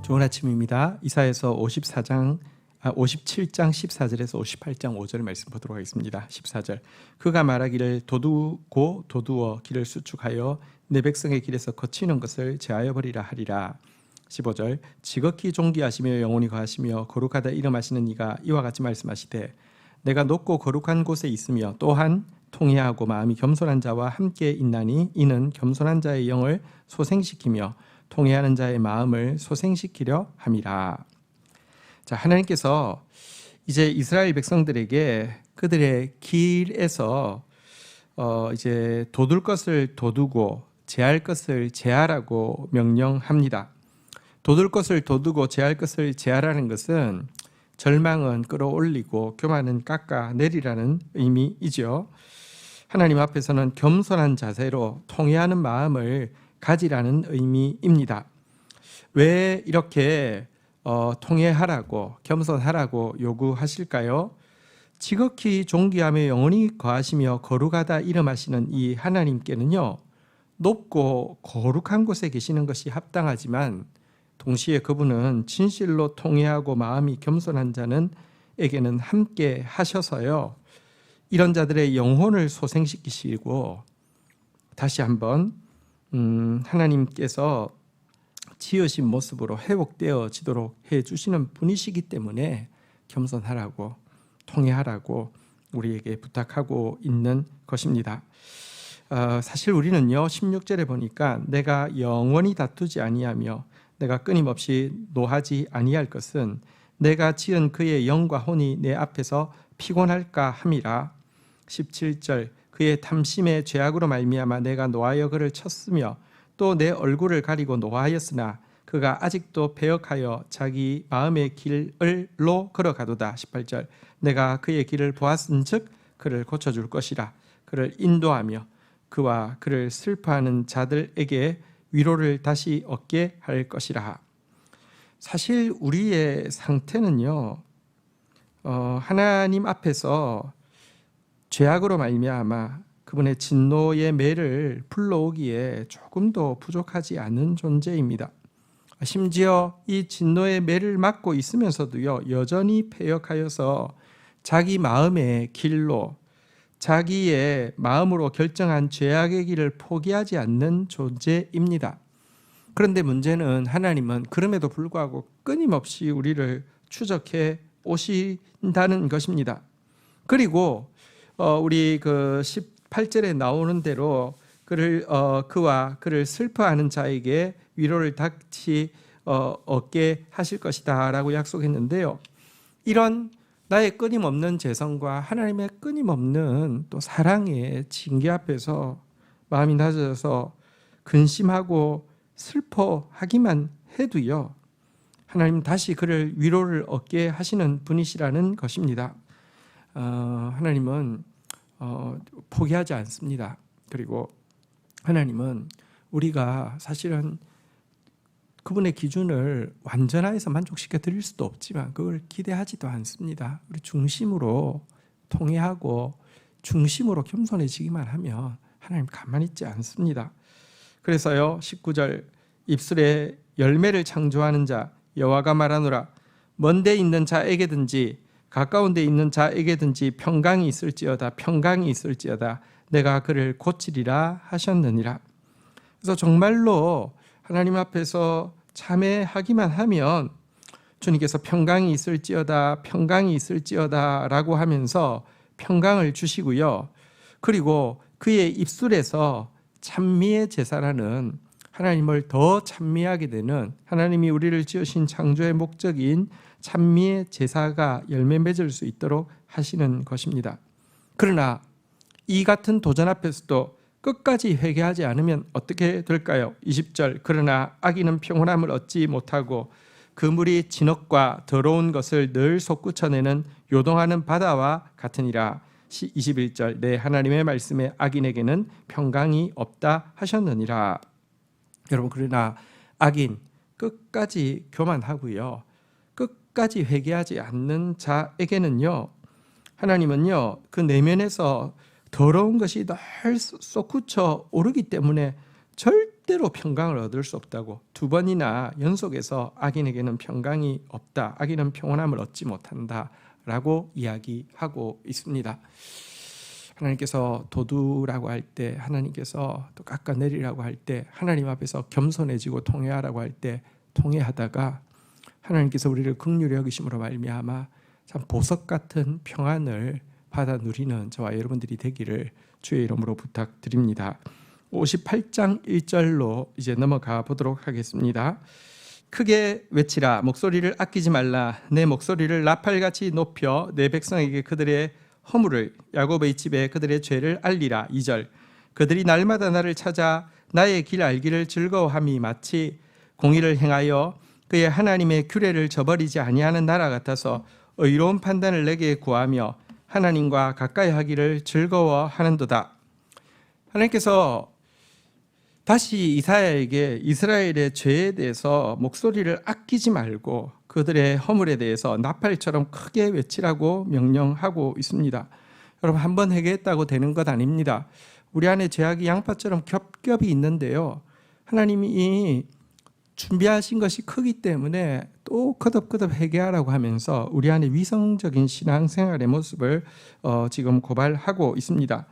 좋은 아침입니다. 이사야서 57장 14절에서 58장 5절 말씀 보도록 하겠습니다. 14절. 그가 말하기를 도두고 도두어 길을 수축하여 내 백성의 길에서 거치는 것을 제하여 버리라 하리라. 15절. 지극히 존귀하시며 영원히 거하시며 거룩하다 이름하시는 이가 이와 같이 말씀하시되 내가 높고 거룩한 곳에 있으며 또한 통회하고 마음이 겸손한 자와 함께 있나니 이는 겸손한 자의 영을 소생시키며 통회하는 자의 마음을 소생시키려 함이라. 자, 하나님께서 이제 이스라엘 백성들에게 그들의 길에서 이제 도둘 것을 도두고 제할 것을 제하라고 명령합니다. 도둘 것을 도두고 제할 것을 제하라는 것은 절망은 끌어올리고 교만은 깎아내리라는 의미이죠. 하나님 앞에서는 겸손한 자세로 통회하는 마음을 가지라는 의미입니다. 왜 이렇게 통회하라고 겸손하라고 요구하실까요? 지극히 존귀하며 영원히 거하시며 거룩하다 이름하시는 이 하나님께는요, 높고 거룩한 곳에 계시는 것이 합당하지만 동시에 그분은 진실로 통회하고 마음이 겸손한 자는에게는 함께 하셔서요, 이런 자들의 영혼을 소생시키시고 다시 한번 하나님께서 지으신 모습으로 회복되어지도록 해주시는 분이시기 때문에 겸손하라고 통회하라고 우리에게 부탁하고 있는 것입니다. 사실 우리는요 16절에 보니까 내가 영원히 다투지 아니하며 내가 끊임없이 노하지 아니할 것은 내가 지은 그의 영과 혼이 내 앞에서 피곤할까 함이라. 17절. 그의 탐심의 죄악으로 말미암아 내가 노하여 그를 쳤으며 또 내 얼굴을 가리고 노하였으나 그가 아직도 배역하여 자기 마음의 길로 걸어가도다. 18절. 내가 그의 길을 보았은즉 그를 고쳐줄 것이라. 그를 인도하며 그와 그를 슬퍼하는 자들에게 위로를 다시 얻게 할 것이라. 사실 우리의 상태는요, 하나님 앞에서 죄악으로 말미암아 그분의 진노의 매를 불러오기에 조금도 부족하지 않은 존재입니다. 심지어 이 진노의 매를 맞고 있으면서도요, 여전히 패역하여서 자기 마음의 길로 자기의 마음으로 결정한 죄악의 길을 포기하지 않는 존재입니다. 그런데 문제는 하나님은 그럼에도 불구하고 끊임없이 우리를 추적해 오신다는 것입니다. 그리고 우리 그 18절에 나오는 대로 그와 그를 슬퍼하는 자에게 위로를 다시 얻게 하실 것이다 라고 약속했는데요, 이런 나의 끊임없는 재성과 하나님의 끊임없는 또 사랑의 징계 앞에서 마음이 낮아져서 근심하고 슬퍼하기만 해도요, 하나님 다시 그를 위로를 얻게 하시는 분이시라는 것입니다. 하나님은 포기하지 않습니다. 그리고 하나님은 우리가 사실은 그분의 기준을 완전하여서 만족시켜 드릴 수도 없지만 그걸 기대하지도 않습니다. 우리 중심으로 통회하고 중심으로 겸손해지기만 하면 하나님 가만히 있지 않습니다. 그래서요 19절. 입술에 열매를 창조하는 자 여호와가 말하노라. 먼 데 있는 자에게든지 가까운 데 있는 자에게든지 평강이 있을지어다 내가 그를 고치리라 하셨느니라. 그래서 정말로 하나님 앞에서 참회하기만 하면 주님께서 평강이 있을지어다 라고 하면서 평강을 주시고요, 그리고 그의 입술에서 찬미의 제사라는 하나님을 더 찬미하게 되는, 하나님이 우리를 지으신 창조의 목적인 찬미의 제사가 열매 맺을 수 있도록 하시는 것입니다. 그러나 이 같은 도전 앞에서도 끝까지 회개하지 않으면 어떻게 될까요? 20절. 그러나 악인은 평온함을 얻지 못하고 그 물이 진흙과 더러운 것을 늘 솟구쳐내는 요동하는 바다와 같으니라. 21절. 내 하나님의 말씀에 악인에게는 평강이 없다 하셨느니라. 여러분, 그러나 악인 끝까지 교만하고요, 끝까지 회개하지 않는 자에게는요, 하나님은요 그 내면에서 더러운 것이 늘 솟구쳐 오르기 때문에 절대 절대로 평강을 얻을 수 없다고, 두 번이나 연속해서 악인에게는 평강이 없다, 악인은 평온함을 얻지 못한다라고 이야기하고 있습니다. 하나님께서 도두라고 할 때, 하나님께서 또 깎아내리라고 할 때, 하나님 앞에서 겸손해지고 통회하라고 할 때 통회하다가 하나님께서 우리를 긍휼히 여기심으로 말미암아 참 보석 같은 평안을 받아 누리는 저와 여러분들이 되기를 주의 이름으로 부탁드립니다. 58장 1절로 이제 넘어가 보도록 하겠습니다. 크게 외치라, 목소리를 아끼지 말라. 내 목소리를 나팔같이 높여 내 백성에게 그들의 허물을, 야곱의 집에 그들의 죄를 알리라. 2절, 그들이 날마다 나를 찾아 나의 길 알기를 즐거워함이 마치 공의를 행하여 그의 하나님의 규례를 저버리지 아니하는 나라 같아서 의로운 판단을 내게 구하며 하나님과 가까이 하기를 즐거워하는도다. 하나님께서 다시 이사야에게 이스라엘의 죄에 대해서 목소리를 아끼지 말고 그들의 허물에 대해서 나팔처럼 크게 외치라고 명령하고 있습니다. 여러분, 한번 회개했다고 되는 것 아닙니다. 우리 안에 죄악이 양파처럼 겹겹이 있는데요, 하나님이 준비하신 것이 크기 때문에 또 거듭거듭 회개하라고 하면서 우리 안에 위성적인 신앙생활의 모습을 지금 고발하고 있습니다.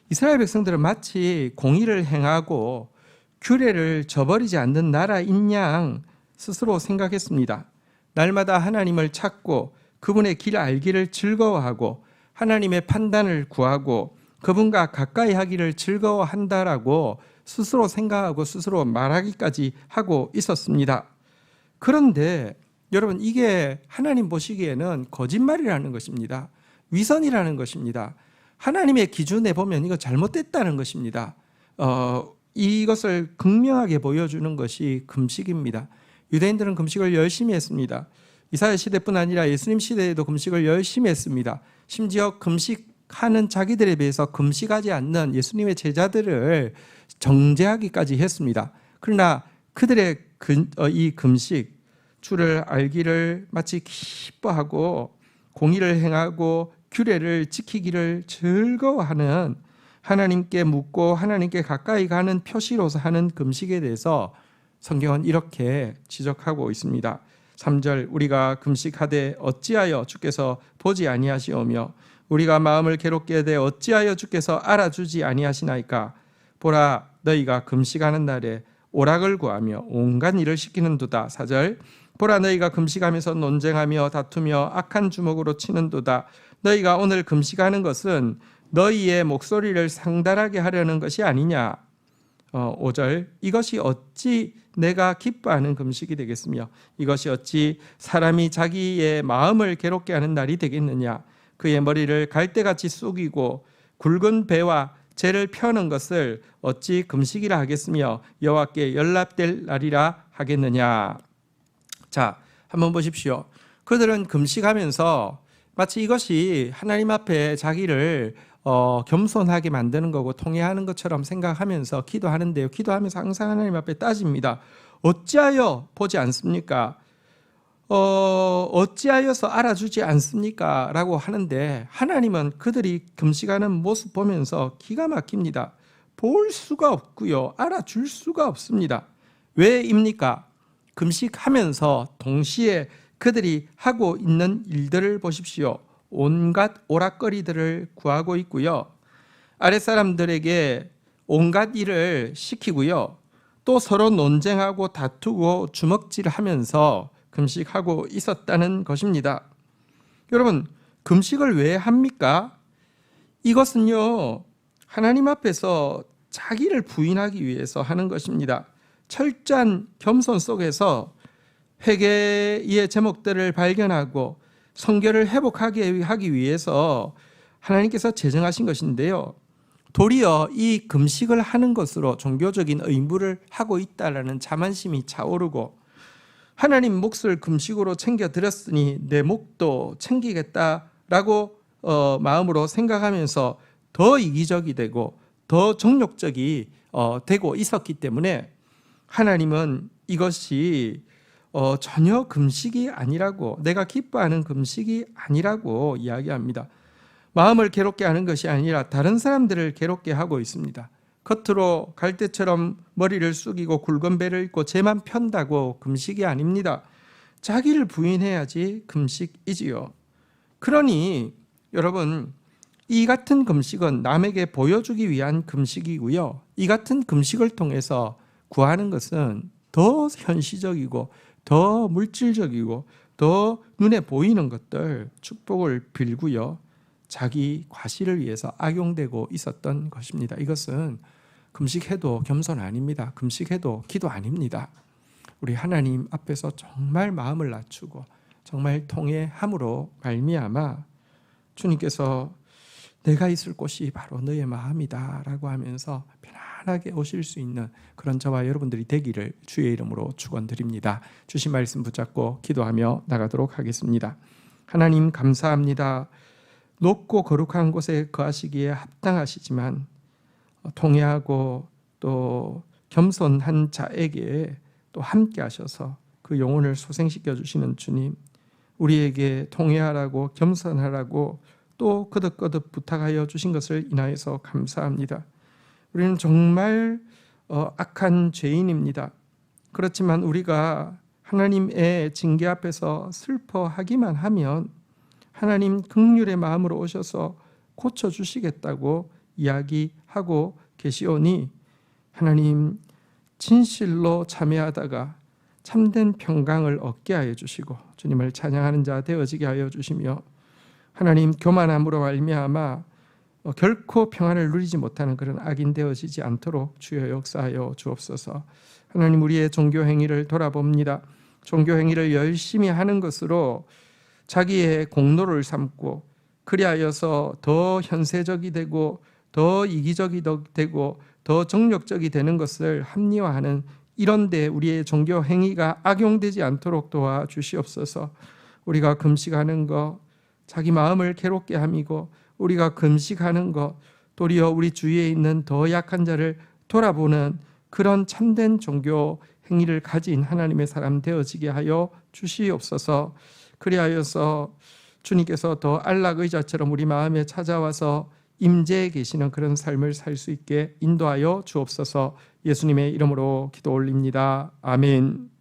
이스라엘 백성들은 마치 공의를 행하고 규례를 저버리지 않는 나라인 양 스스로 생각했습니다. 날마다 하나님을 찾고 그분의 길 알기를 즐거워하고 하나님의 판단을 구하고 그분과 가까이 하기를 즐거워한다라고 스스로 생각하고 스스로 말하기까지 하고 있었습니다. 그런데 여러분, 이게 하나님 보시기에는 거짓말이라는 것입니다. 위선이라는 것입니다. 하나님의 기준에 보면 이거 잘못됐다는 것입니다. 이것을 극명하게 보여주는 것이 금식입니다. 유대인들은 금식을 열심히 했습니다. 이사야 시대뿐 아니라 예수님 시대에도 금식을 열심히 했습니다. 심지어 금식하는 자기들에 비해서 금식하지 않는 예수님의 제자들을 정죄하기까지 했습니다. 그러나 그들의 이 금식, 주를 알기를 마치 기뻐하고 공의를 행하고 규례를 지키기를 즐거워하는, 하나님께 묻고 하나님께 가까이 가는 표시로서 하는 금식에 대해서 성경은 이렇게 지적하고 있습니다. 3절, 우리가 금식하되 어찌하여 주께서 보지 아니하시오며 우리가 마음을 괴롭게 하되 어찌하여 주께서 알아주지 아니하시나이까. 보라, 너희가 금식하는 날에 오락을 구하며 온갖 일을 시키는도다. 4절, 보라, 너희가 금식하면서 논쟁하며 다투며 악한 주먹으로 치는도다. 너희가 오늘 금식하는 것은 너희의 목소리를 상달하게 하려는 것이 아니냐. 5절, 이것이 어찌 내가 기뻐하는 금식이 되겠으며 이것이 어찌 사람이 자기의 마음을 괴롭게 하는 날이 되겠느냐. 그의 머리를 갈대같이 쑥이고 굵은 배와 재를 펴는 것을 어찌 금식이라 하겠으며 여호와께 연락될 날이라 하겠느냐. 자, 한번 보십시오. 그들은 금식하면서 마치 이것이 하나님 앞에 자기를 겸손하게 만드는 거고 통회하는 것처럼 생각하면서 기도하는데요, 기도하면서 항상 하나님 앞에 따집니다. 어찌하여 보지 않습니까? 어찌하여서 알아주지 않습니까? 라고 하는데 하나님은 그들이 금식하는 모습 보면서 기가 막힙니다. 볼 수가 없고요, 알아줄 수가 없습니다. 왜입니까? 금식하면서 동시에 그들이 하고 있는 일들을 보십시오. 온갖 오락거리들을 구하고 있고요, 아랫사람들에게 온갖 일을 시키고요, 또 서로 논쟁하고 다투고 주먹질하면서 금식하고 있었다는 것입니다. 여러분, 금식을 왜 합니까? 이것은요, 하나님 앞에서 자기를 부인하기 위해서 하는 것입니다. 철저한 겸손 속에서 회개의 제목들을 발견하고 성결을 회복하게 하기 위해서 하나님께서 제정하신 것인데요, 도리어 이 금식을 하는 것으로 종교적인 의무를 하고 있다라는 자만심이 차오르고, 하나님 몫을 금식으로 챙겨드렸으니 내 몫도 챙기겠다라고 마음으로 생각하면서 더 이기적이 되고 더 정욕적이 되고 있었기 때문에 하나님은 이것이 전혀 금식이 아니라고, 내가 기뻐하는 금식이 아니라고 이야기합니다. 마음을 괴롭게 하는 것이 아니라 다른 사람들을 괴롭게 하고 있습니다. 겉으로 갈대처럼 머리를 숙이고 굵은 배를 입고 죄만 편다고 금식이 아닙니다. 자기를 부인해야지 금식이지요. 그러니 여러분, 이 같은 금식은 남에게 보여주기 위한 금식이고요. 이 같은 금식을 통해서 구하는 것은 더 현시적이고 더 물질적이고 더 눈에 보이는 것들, 축복을 빌고요. 자기 과시를 위해서 악용되고 있었던 것입니다. 이것은 금식해도 겸손 아닙니다. 금식해도 기도 아닙니다. 우리 하나님 앞에서 정말 마음을 낮추고 정말 통회함으로 말미암아 주님께서 내가 있을 곳이 바로 너의 마음이다 라고 하면서 편안하게 오실 수 있는 그런 저와 여러분들이 되기를 주의 이름으로 축원드립니다. 주신 말씀 붙잡고 기도하며 나가도록 하겠습니다. 하나님 감사합니다. 높고 거룩한 곳에 거하시기에 합당하시지만 통회하고 또 겸손한 자에게 또 함께 하셔서 그 영혼을 소생시켜 주시는 주님, 우리에게 통회하라고 겸손하라고 또 거듭거듭 부탁하여 주신 것을 인하여서 감사합니다. 우리는 정말 악한 죄인입니다. 그렇지만 우리가 하나님의 징계 앞에서 슬퍼하기만 하면 하나님 긍휼의 마음으로 오셔서 고쳐주시겠다고 이야기하고 계시오니 하나님 진실로 참여하다가 참된 평강을 얻게 하여 주시고 주님을 찬양하는 자 되어지게 하여 주시며 하나님 교만함으로 말미암아 결코 평안을 누리지 못하는 그런 악인 되어지지 않도록 주여 역사하여 주옵소서. 하나님 우리의 종교 행위를 돌아봅니다. 종교 행위를 열심히 하는 것으로 자기의 공로를 삼고 그리하여서 더 현세적이 되고 더 이기적이 되고 더 정력적이 되는 것을 합리화하는 이런 데 우리의 종교 행위가 악용되지 않도록 도와주시옵소서. 우리가 금식하는 것 자기 마음을 괴롭게 함이고 우리가 금식하는 것 도리어 우리 주위에 있는 더 약한 자를 돌아보는 그런 참된 종교 행위를 가진 하나님의 사람 되어지게 하여 주시옵소서. 그리하여서 주님께서 더 안락의자처럼 우리 마음에 찾아와서 임재해 계시는 그런 삶을 살 수 있게 인도하여 주옵소서. 예수님의 이름으로 기도 올립니다. 아멘.